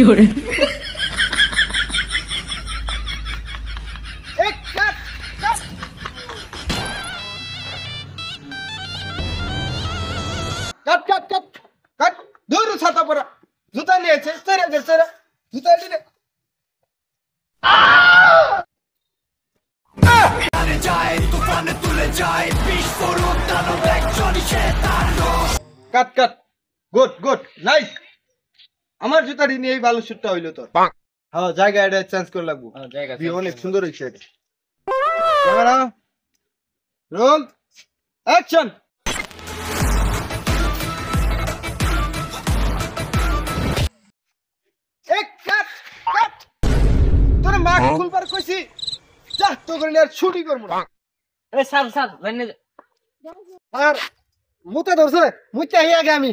有人。কাট কাট কাট কাট দূর ছাতা পরা জুতা নিয়েছে সেরে দে সেরে জুতা দিলে কাট কাট গুড গুড নাইস আমার জুতাটি নিয়ে এই ভালো শুটটা হইলো তোর হ্যাঁ জায়গা এটা চেঞ্জ করে লাগবো জায়গা অনেক সুন্দর হইছে এটা ক্যামেরা রোল অ্যাকশন এক কাট কাট তোর মা খুলবার কইছি যা তো করে আর ছুটি করব না আরে স্যার স্যার লাইনে আর মুতে ধরছে মুতে আই আগে আমি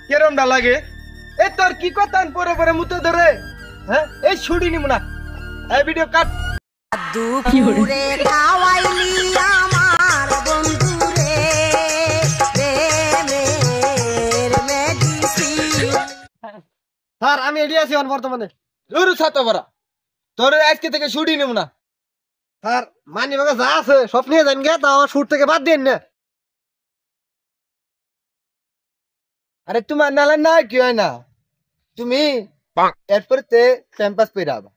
কেরমটা লাগে এ তোর কি কথা পরে পরে মুতে ধরে হ্যাঁ এই ছুটি নিব না এই ভিডিও কাট দুপুরে খাওয়াইলি আমার বন্ধুরে প্রেমের মেডিসিন। স্যার আমি এডি আছি বর্তমানে জোরে ছাতা পরা তোর আজকে থেকে ছুটি নিব না স্যার মানি বাবা যা আছে সব নিয়ে যান গে তাও শুট থেকে বাদ দেন না আরে তোমার নালা না কি হয় না তুমি এরপর তে ক্যাম্পাস পেয়ে যাবা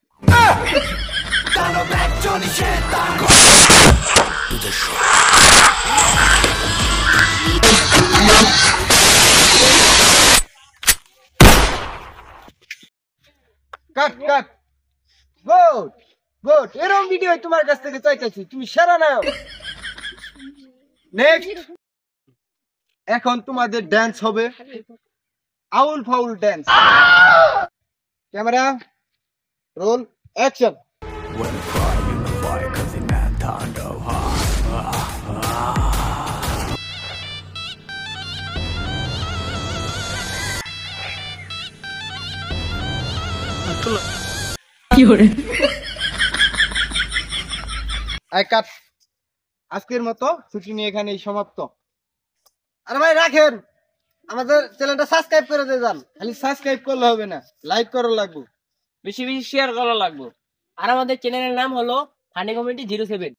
কাট কাট গুড গুড এরকম ভিডিও তোমার কাছ থেকে চাইতেছি তুমি সেরা নায়ক নেক্সট এখন তোমাদের ডান্স হবে আউল ফাউল ডান্স ক্যামেরা রোল অ্যাকশন有人。আই কাট আজকের মতো ছুটি নিয়ে এখানেই সমাপ্ত আরে ভাই রাখেন আমাদের চ্যানেলটা সাবস্ক্রাইব করে দিয়ে যান খালি সাবস্ক্রাইব করলে হবে না লাইক করা লাগবে বেশি বেশি শেয়ার করা লাগবে। আর আমাদের চ্যানেলের নাম হলো ফানি কমেডি 07।